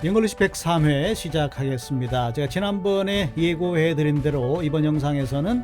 잉글리시 103회 시작하겠습니다. 제가 지난번에 예고해 드린 대로 이번 영상에서는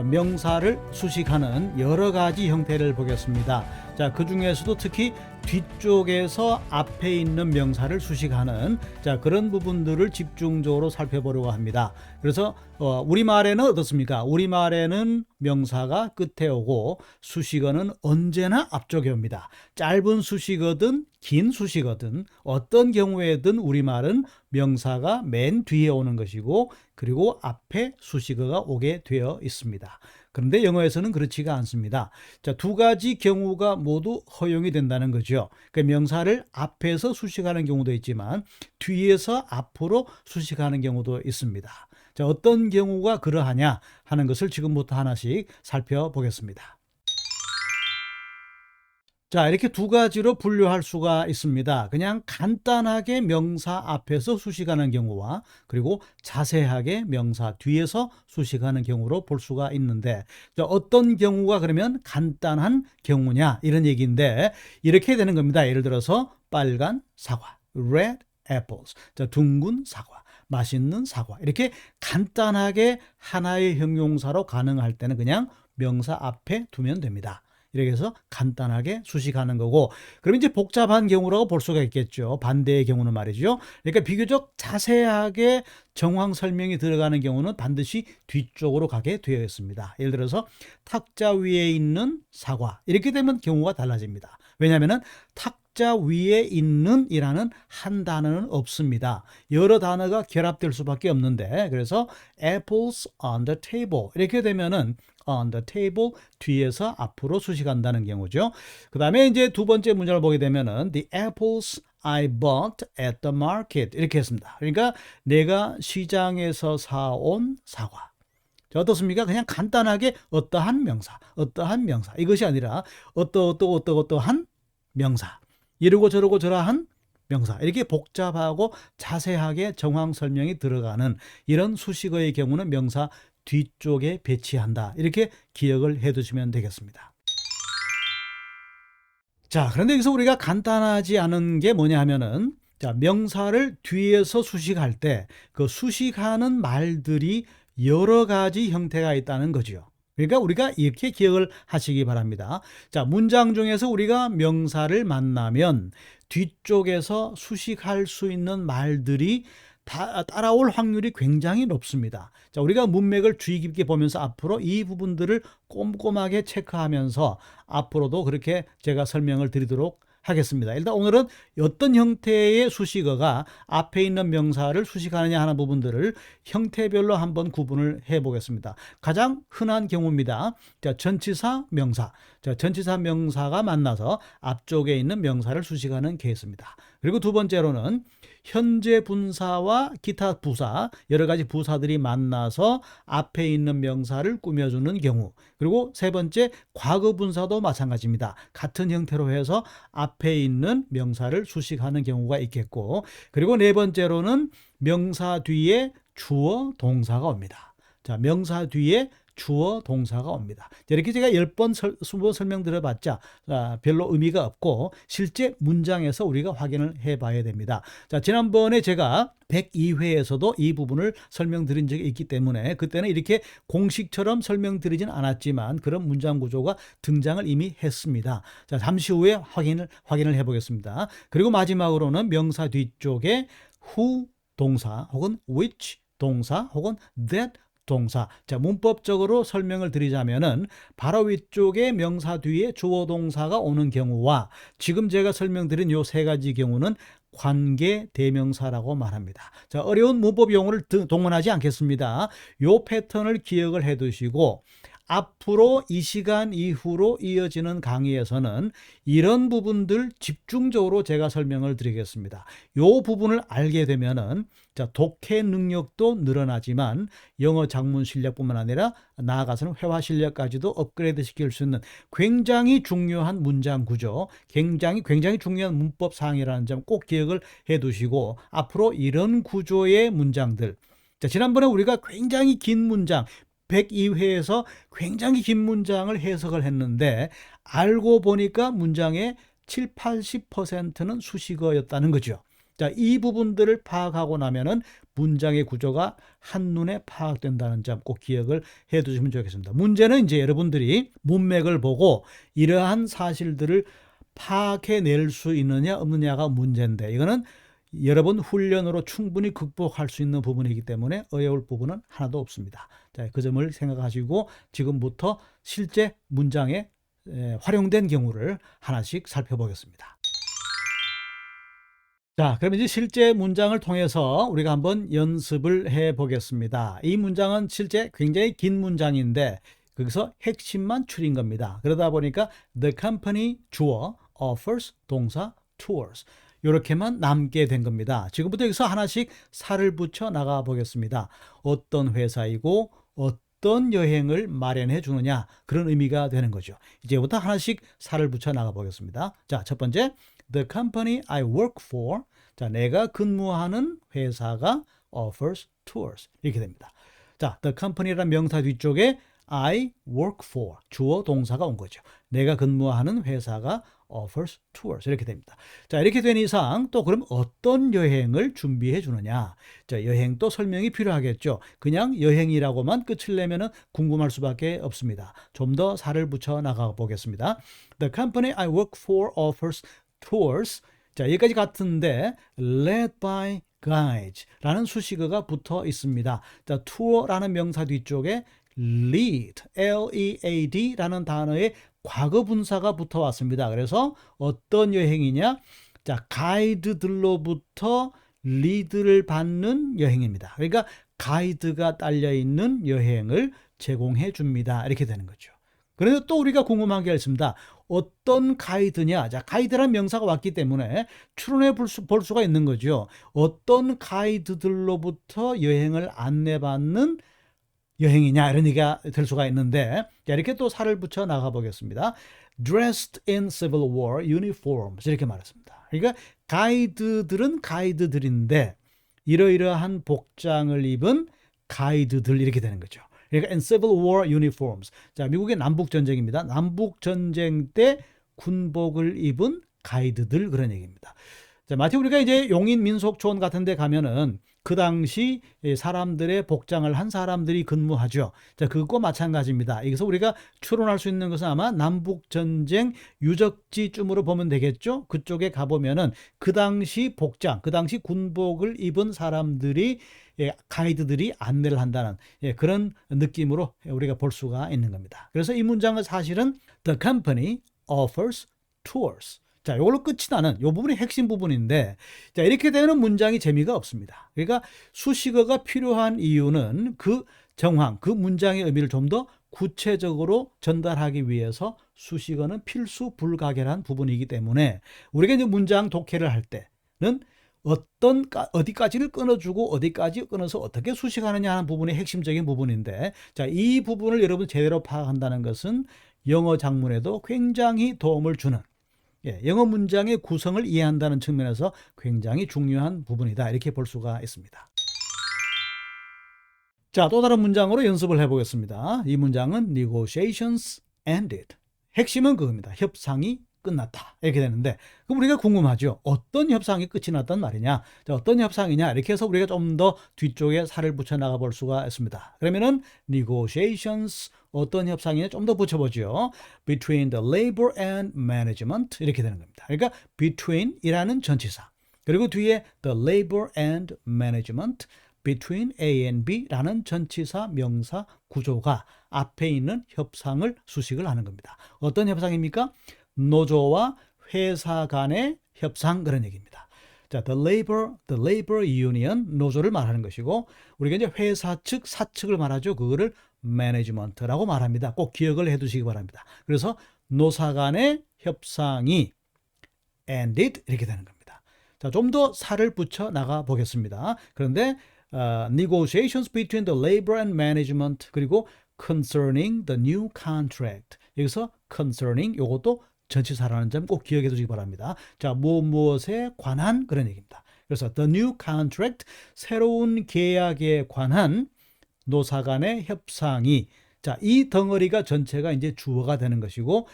명사를 수식하는 여러 가지 형태를 보겠습니다. 자, 그 중에서도 특히 뒤쪽에서 앞에 있는 명사를 수식하는 그런 부분들을 집중적으로 살펴보려고 합니다. 그래서 우리말에는 어떻습니까? 우리말에는 명사가 끝에 오고 수식어는 언제나 앞쪽에 옵니다. 짧은 수식어든 긴 수식어든 어떤 경우에든 우리말은 명사가 맨 뒤에 오는 것이고 그리고 앞에 수식어가 오게 되어 있습니다. 그런데 영어에서는 그렇지가 않습니다. 자, 두 가지 경우가 모두 허용이 된다는 거죠. 그 명사를 앞에서 수식하는 경우도 있지만 뒤에서 앞으로 수식하는 경우도 있습니다. 자, 어떤 경우가 그러하냐 하는 것을 지금부터 하나씩 살펴보겠습니다. 자, 이렇게 두 가지로 분류할 수가 있습니다. 그냥 간단하게 명사 앞에서 수식하는 경우와 그리고 자세하게 명사 뒤에서 수식하는 경우로 볼 수가 있는데, 어떤 경우가 그러면 간단한 경우냐 이런 얘기인데, 이렇게 되는 겁니다. 예를 들어서 빨간 사과, red apples, 둥근 사과, 맛있는 사과, 이렇게 간단하게 하나의 형용사로 가능할 때는 그냥 명사 앞에 두면 됩니다. 이렇게 해서 간단하게 수식하는 거고, 그럼 이제 복잡한 경우라고 볼 수가 있겠죠. 반대의 경우는 말이죠. 그러니까 비교적 자세하게 정황 설명이 들어가는 경우는 반드시 뒤쪽으로 가게 되어 있습니다. 예를 들어서 탁자 위에 있는 사과, 이렇게 되면 경우가 달라집니다. 왜냐하면 탁자 위에 있는 이라는 한 단어는 없습니다. 여러 단어가 결합될 수밖에 없는데, 그래서 apples on the table 이렇게 되면은 on the table 뒤에서 앞으로 수식한다는 경우죠. 그 다음에 이제 두 번째 문장을 보게 되면은 the apples I bought at the market 이렇게 했습니다. 그러니까 내가 시장에서 사온 사과. 자, 어떻습니까? 그냥 간단하게 어떠한 명사 이것이 아니라 어떠한 명사, 이러고 저러고 저러한 명사, 이렇게 복잡하고 자세하게 정황 설명이 들어가는 이런 수식어의 경우는 명사 뒤쪽에 배치한다, 이렇게 기억을 해 두시면 되겠습니다. 자, 그런데 여기서 우리가 간단하지 않은 게 뭐냐 하면은, 자, 명사를 뒤에서 수식할 때 그 수식하는 말들이 여러 가지 형태가 있다는 거죠. 그러니까 우리가 이렇게 기억을 하시기 바랍니다. 자, 문장 중에서 우리가 명사를 만나면 뒤쪽에서 수식할 수 있는 말들이 따라올 확률이 굉장히 높습니다. 자, 우리가 문맥을 주의 깊게 보면서 앞으로 이 부분들을 꼼꼼하게 체크하면서 앞으로도 그렇게 제가 설명을 드리도록 하겠습니다. 일단 오늘은 어떤 형태의 수식어가 앞에 있는 명사를 수식하느냐 하는 부분들을 형태별로 한번 구분을 해 보겠습니다. 가장 흔한 경우입니다. 자, 전치사 명사. 자, 전치사 명사가 만나서 앞쪽에 있는 명사를 수식하는 케이스입니다. 그리고 두 번째로는 현재 분사와 기타 부사, 여러 가지 부사들이 만나서 앞에 있는 명사를 꾸며주는 경우. 그리고 세 번째, 과거 분사도 마찬가지입니다. 같은 형태로 해서 앞에 있는 명사를 수식하는 경우가 있겠고, 그리고 네 번째로는 명사 뒤에 주어 동사가 옵니다. 자, 명사 뒤에 주어 동사가 옵니다. 이렇게 제가 10번, 20번 설명드려봤자 별로 의미가 없고 실제 문장에서 우리가 확인을 해봐야 됩니다. 자, 지난번에 제가 102회에서도 이 부분을 설명드린 적이 있기 때문에 그때는 이렇게 공식처럼 설명드리진 않았지만 그런 문장 구조가 등장을 이미 했습니다. 자, 잠시 후에 확인을 해보겠습니다. 그리고 마지막으로는 명사 뒤쪽에 who 동사 혹은 which 동사 혹은 that 동사. 자, 문법적으로 설명을 드리자면은 바로 위쪽에 명사 뒤에 주어 동사가 오는 경우와 지금 제가 설명드린 요 세 가지 경우는 관계 대명사라고 말합니다. 자, 어려운 문법 용어를 동원하지 않겠습니다. 요 패턴을 기억을 해 두시고 앞으로 이 시간 이후로 이어지는 강의에서는 이런 부분들 집중적으로 제가 설명을 드리겠습니다. 이 부분을 알게 되면은 독해 능력도 늘어나지만 영어 작문 실력뿐만 아니라 나아가서는 회화 실력까지도 업그레이드 시킬 수 있는 굉장히 중요한 문장 구조, 굉장히 중요한 문법 사항이라는 점 꼭 기억을 해 두시고 앞으로 이런 구조의 문장들, 자, 지난번에 우리가 굉장히 긴 문장 102회에서 굉장히 긴 문장을 해석을 했는데 알고 보니까 문장의 70, 80%는 수식어였다는 거죠. 자, 이 부분들을 파악하고 나면은 문장의 구조가 한눈에 파악된다는 점 꼭 기억을 해 두시면 좋겠습니다. 문제는 이제 여러분들이 문맥을 보고 이러한 사실들을 파악해낼 수 있느냐 없느냐가 문제인데, 이거는 여러분 훈련으로 충분히 극복할 수 있는 부분이기 때문에 어려울 부분은 하나도 없습니다. 자, 그 점을 생각하시고 지금부터 실제 문장에 활용된 경우를 하나씩 살펴보겠습니다. 자, 그럼 이제 실제 문장을 통해서 우리가 한번 연습을 해 보겠습니다. 이 문장은 실제 굉장히 긴 문장인데 거기서 핵심만 추린 겁니다. 그러다 보니까 the company 주어, offers 동사, tours 이렇게만 남게 된 겁니다. 지금부터 여기서 하나씩 살을 붙여 나가 보겠습니다. 어떤 회사이고 어떤 여행을 마련해 주느냐, 그런 의미가 되는 거죠. 이제부터 하나씩 살을 붙여 나가 보겠습니다. 자, 첫 번째, the company I work for. 자, 내가 근무하는 회사가 offers tours 이렇게 됩니다. 자, the company라는 명사 뒤쪽에 I work for 주어 동사가 온 거죠. 내가 근무하는 회사가 offers tours 이렇게 됩니다. 자, 이렇게 된 이상 또 그럼 어떤 여행을 준비해 주느냐. 자, 여행도 설명이 필요하겠죠. 그냥 여행이라고만 끝을 내면은 궁금할 수밖에 없습니다. 좀 더 살을 붙여 나가 보겠습니다. The company I work for offers tours. 자, 여기까지 같은데 led by guides라는 수식어가 붙어 있습니다. 자, tour라는 명사 뒤쪽에 lead, L-E-A-D라는 단어의 과거 분사가 붙어 왔습니다. 그래서 어떤 여행이냐? 자, 가이드들로부터 리드를 받는 여행입니다. 그러니까 가이드가 딸려 있는 여행을 제공해 줍니다. 이렇게 되는 거죠. 그런데 또 우리가 궁금한 게 있습니다. 어떤 가이드냐? 자, 가이드란 명사가 왔기 때문에 추론해 볼 수가 있는 거죠. 어떤 가이드들로부터 여행을 안내받는 여행이냐, 이런 얘기가 될 수가 있는데, 자, 이렇게 또 살을 붙여 나가 보겠습니다. Dressed in Civil War uniforms 이렇게 말했습니다. 그러니까 가이드들은 가이드들인데 이러이러한 복장을 입은 가이드들 이렇게 되는 거죠. 그러니까 in Civil War uniforms. 자, 미국의 남북 전쟁입니다. 남북 전쟁 때 군복을 입은 가이드들, 그런 얘기입니다. 자, 마치 우리가 이제 용인 민속촌 같은 데 가면은 그 당시 사람들의 복장을 한 사람들이 근무하죠. 자, 그것과 마찬가지입니다. 여기서 우리가 추론할 수 있는 것은 아마 남북전쟁 유적지쯤으로 보면 되겠죠. 그쪽에 가보면은 그 당시 복장, 그 당시 군복을 입은 사람들이 가이드들이 안내를 한다는 그런 느낌으로 우리가 볼 수가 있는 겁니다. 그래서 이 문장은 사실은 The company offers tours. 자, 이걸로 끝이 나는 이 부분이 핵심 부분인데, 자, 이렇게 되는 문장이 재미가 없습니다. 그러니까 수식어가 필요한 이유는 그 정황, 그 문장의 의미를 좀 더 구체적으로 전달하기 위해서 수식어는 필수 불가결한 부분이기 때문에 우리가 이제 문장 독해를 할 때는 어디까지를 끊어주고 어디까지 끊어서 어떻게 수식하느냐 하는 부분이 핵심적인 부분인데, 자, 이 부분을 여러분 제대로 파악한다는 것은 영어 작문에도 굉장히 도움을 주는, 영어 문장의 구성을 이해한다는 측면에서 굉장히 중요한 부분이다, 이렇게 볼 수가 있습니다. 자, 또 다른 문장으로 연습을 해보겠습니다. 이 문장은 negotiations ended. 핵심은 그겁니다. 협상이 끝났다, 이렇게 되는데, 그럼 우리가 궁금하죠. 어떤 협상이 끝이 났단 말이냐? 자, 어떤 협상이냐? 이렇게 해서 우리가 좀 더 뒤쪽에 살을 붙여 나가 볼 수가 있습니다. 그러면은 negotiations, 어떤 협상이냐 좀 더 붙여보죠. between the labor and management 이렇게 되는 겁니다. 그러니까 between이라는 전치사, 그리고 뒤에 the labor and management, between A and B라는 전치사 명사 구조가 앞에 있는 협상을 수식을 하는 겁니다. 어떤 협상입니까? 노조와 회사 간의 협상, 그런 얘기입니다. 자, the labor union, 노조를 말하는 것이고, 우리가 이제 회사 측, 사측을 말하죠. 그거를 management라고 말합니다. 꼭 기억을 해 두시기 바랍니다. 그래서 노사 간의 협상이 ended 이렇게 되는 겁니다. 자, 좀 더 살을 붙여 나가 보겠습니다. 그런데 negotiations between the labor and management, 그리고 concerning the new contract. 여기서 concerning, 요것도 전치사라는 점 꼭 기억해 두시기 바랍니다. 자, 무엇에 관한, 그런 얘기입니다. 그래서 the new contract, 새로운 계약에 관한 노사 간의 협상이, 자, 이 덩어리가 전체가 이제 주어가 되는 것이고,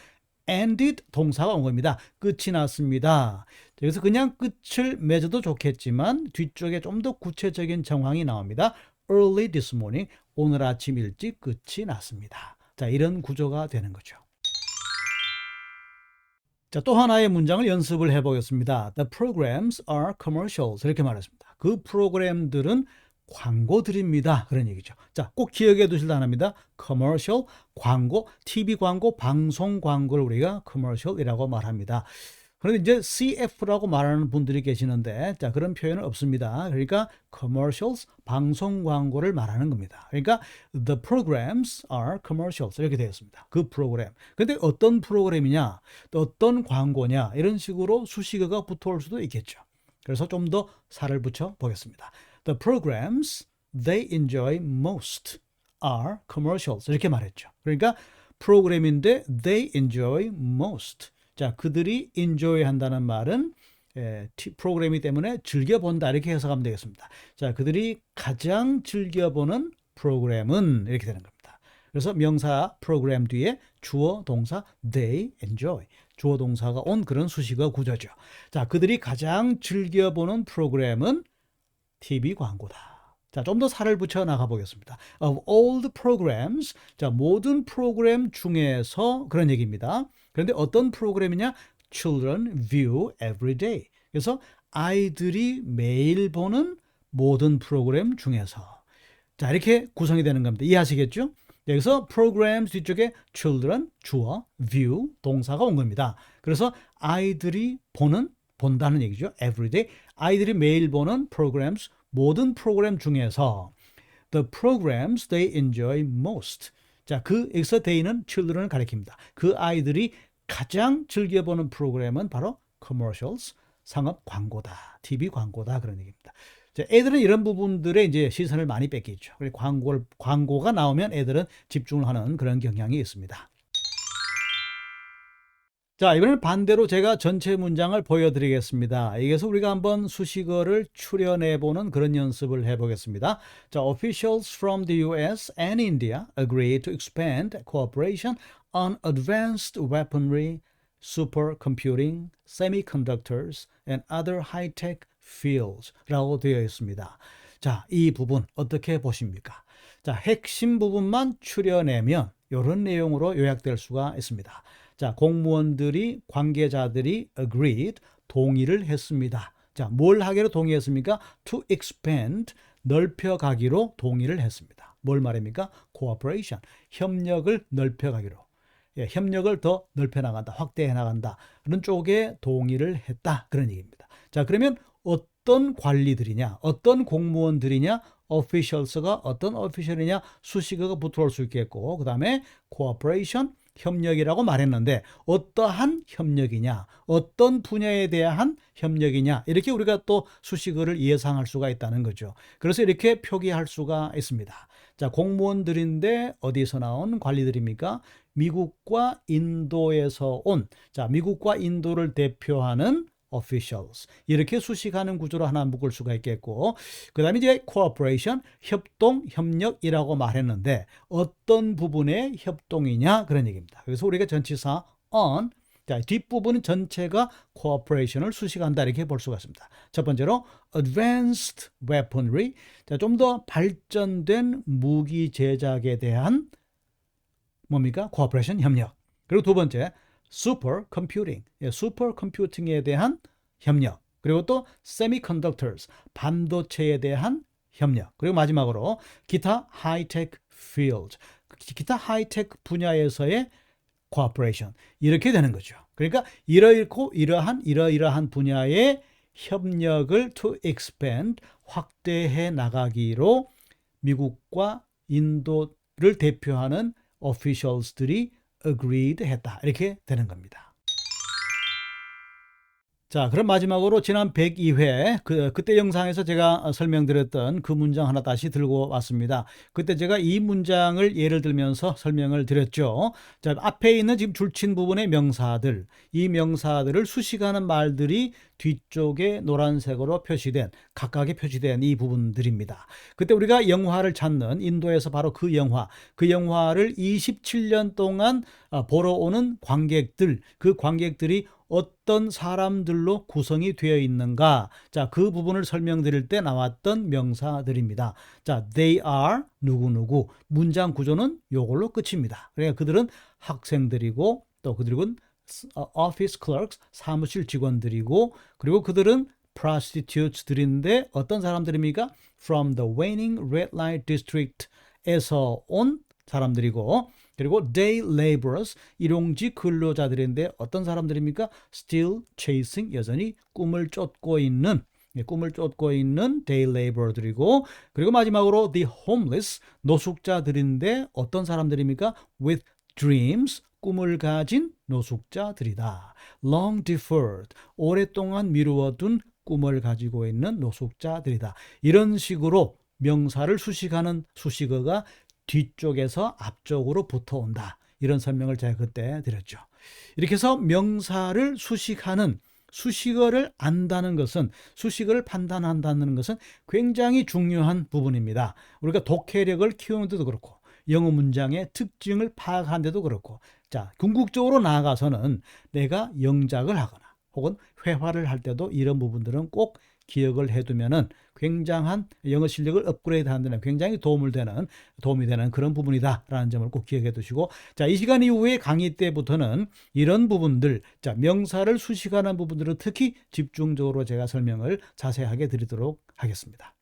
ended 동사가 온 겁니다. 끝이 났습니다. 여기서 그냥 끝을 맺어도 좋겠지만 뒤쪽에 좀 더 구체적인 정황이 나옵니다. Early this morning, 오늘 아침 일찍 끝이 났습니다. 자, 이런 구조가 되는 거죠. 자, 또 하나의 문장을 연습을 해보겠습니다. The programs are commercials. 이렇게 말했습니다. 그 프로그램들은 광고들입니다. 그런 얘기죠. 자, 꼭 기억해 두실 단어입니다. commercial, 광고, TV 광고, 방송 광고를 우리가 commercial이라고 말합니다. 그런데 이제 CF라고 말하는 분들이 계시는데, 자, 그런 표현은 없습니다. 그러니까 commercials, 방송 광고를 말하는 겁니다. 그러니까 the programs are commercials 이렇게 되어 있습니다. 그 프로그램. 근데 어떤 프로그램이냐, 또 어떤 광고냐, 이런 식으로 수식어가 붙어올 수도 있겠죠. 그래서 좀 더 살을 붙여 보겠습니다. The programs they enjoy most are commercials 이렇게 말했죠. 그러니까 프로그램인데 they enjoy most. 자, 그들이 enjoy 한다는 말은 프로그램이기 때문에 즐겨본다 이렇게 해석하면 되겠습니다. 자, 그들이 가장 즐겨보는 프로그램은 이렇게 되는 겁니다. 그래서 명사 프로그램 뒤에 주어 동사 they enjoy 주어 동사가 온 그런 수식어 구조죠. 자, 그들이 가장 즐겨보는 프로그램은 TV 광고다. 자, 좀 더 살을 붙여 나가 보겠습니다. Of all the programs, 자, 모든 프로그램 중에서 그런 얘기입니다. 그런데 어떤 프로그램이냐? Children view every day. 그래서 아이들이 매일 보는 모든 프로그램 중에서. 자, 이렇게 구성이 되는 겁니다. 이해하시겠죠? 여기서 programs 뒤쪽에 children, 주어, view, 동사가 온 겁니다. 그래서 아이들이 본다는 얘기죠. every day. 아이들이 매일 보는 programs, 모든 프로그램 중에서 the programs they enjoy most. 자, 여기서 they는 children을 가리킵니다. 그 아이들이 가장 즐겨보는 프로그램은 바로 commercials, 상업 광고다, TV 광고다 그런 얘기입니다. 자, 애들은 이런 부분들에 이제 시선을 많이 뺏기죠. 광고가 나오면 애들은 집중을 하는 그런 경향이 있습니다. 자, 이번에는 반대로 제가 전체 문장을 보여드리겠습니다. 여기서 우리가 한번 수식어를 추려내보는 그런 연습을 해보겠습니다. 자, officials from the US and India agreed to expand cooperation on advanced weaponry, supercomputing, semiconductors, and other high-tech fields 라고 되어 있습니다. 자, 이 부분 어떻게 보십니까? 자, 핵심 부분만 추려내면 이런 내용으로 요약될 수가 있습니다. 자, 공무원들이, 관계자들이 agreed, 동의를 했습니다. 자, 뭘 하기로 동의했습니까? To expand, 넓혀가기로 동의를 했습니다. 뭘 말입니까? cooperation, 협력을 넓혀가기로. 예, 협력을 더 넓혀나간다, 확대해 나간다. 그런 쪽에 동의를 했다. 그런 얘기입니다. 자, 그러면 어떤 관리들이냐, 어떤 공무원들이냐, officials가 어떤 official이냐, 수식어가 붙어올 수 있겠고, 그 다음에 cooperation, 협력이라고 말했는데 어떠한 협력이냐, 어떤 분야에 대한 협력이냐, 이렇게 우리가 또 수식어를 예상할 수가 있다는 거죠. 그래서 이렇게 표기할 수가 있습니다. 자, 공무원들인데 어디서 나온 관리들입니까? 미국과 인도에서 온, 자, 미국과 인도를 대표하는 officials. 이렇게 수식하는 구조로 하나 묶을 수가 있겠고, 그 다음에 이제 cooperation, 협동, 협력이라고 말했는데 어떤 부분의 협동이냐 그런 얘기입니다. 그래서 우리가 전치사 on, 자, 뒷부분은 전체가 cooperation을 수식한다 이렇게 볼 수가 있습니다. 첫 번째로 advanced weaponry, 자, 좀 더 발전된 무기 제작에 대한 뭡니까? cooperation, 협력. 그리고 두 번째 supercomputing, 슈퍼컴퓨팅에 대한 협력. 그리고 또 semiconductors, 반도체에 대한 협력. 그리고 마지막으로 기타 high-tech field, 기타 하이테크 분야에서의 cooperation. 이렇게 되는 거죠. 그러니까 이러이러한 분야의 협력을 to expand, 확대해 나가기로 미국과 인도를 대표하는 officials들이 agreed 했다. 이렇게 되는 겁니다. 자, 그럼 마지막으로 지난 102회 그때 영상에서 제가 설명드렸던 그 문장 하나 다시 들고 왔습니다. 그때 제가 이 문장을 예를 들면서 설명을 드렸죠. 자, 앞에 있는 지금 줄친 부분의 명사들, 이 명사들을 수식하는 말들이 뒤쪽에 노란색으로 표시된, 각각에 표시된 이 부분들입니다. 그때 우리가 영화를 찾는 인도에서 바로 그 영화를 27년 동안 보러 오는 관객들, 그 관객들이 어떤 사람들로 구성이 되어 있는가? 자, 그 부분을 설명드릴 때 나왔던 명사들입니다. 자, they are 누구누구. 문장 구조는 요걸로 끝입니다. 그러니까 그들은 학생들이고 또 그들은 office clerks, 사무실 직원들이고 그리고 그들은 prostitutes들인데 어떤 사람들입니까? From the waning red light district에서 온 사람들이고 그리고 day laborers, 일용직 근로자들인데 어떤 사람들입니까? Still chasing, 여전히 꿈을 쫓고 있는 day laborer들이고 그리고 마지막으로 the homeless, 노숙자들인데 어떤 사람들입니까? With dreams, 꿈을 가진 노숙자들이다. Long deferred, 오랫동안 미루어둔 꿈을 가지고 있는 노숙자들이다. 이런 식으로 명사를 수식하는 수식어가 뒤쪽에서 앞쪽으로 붙어온다. 이런 설명을 제가 그때 드렸죠. 이렇게 해서 명사를 수식하는 수식어를 안다는 것은 수식어를 판단한다는 것은 굉장히 중요한 부분입니다. 우리가 독해력을 키우는 데도 그렇고 영어 문장의 특징을 파악하는 데도 그렇고 자, 궁극적으로 나아가서는 내가 영작을 하거나 혹은 회화를 할 때도 이런 부분들은 꼭 기억을 해두면은 굉장한 영어 실력을 업그레이드하는 데 굉장히 도움이 되는 그런 부분이다라는 점을 꼭 기억해 두시고 자, 이 시간 이후에 강의 때부터는 이런 부분들, 자, 명사를 수식하는 부분들은 특히 집중적으로 제가 설명을 자세하게 드리도록 하겠습니다.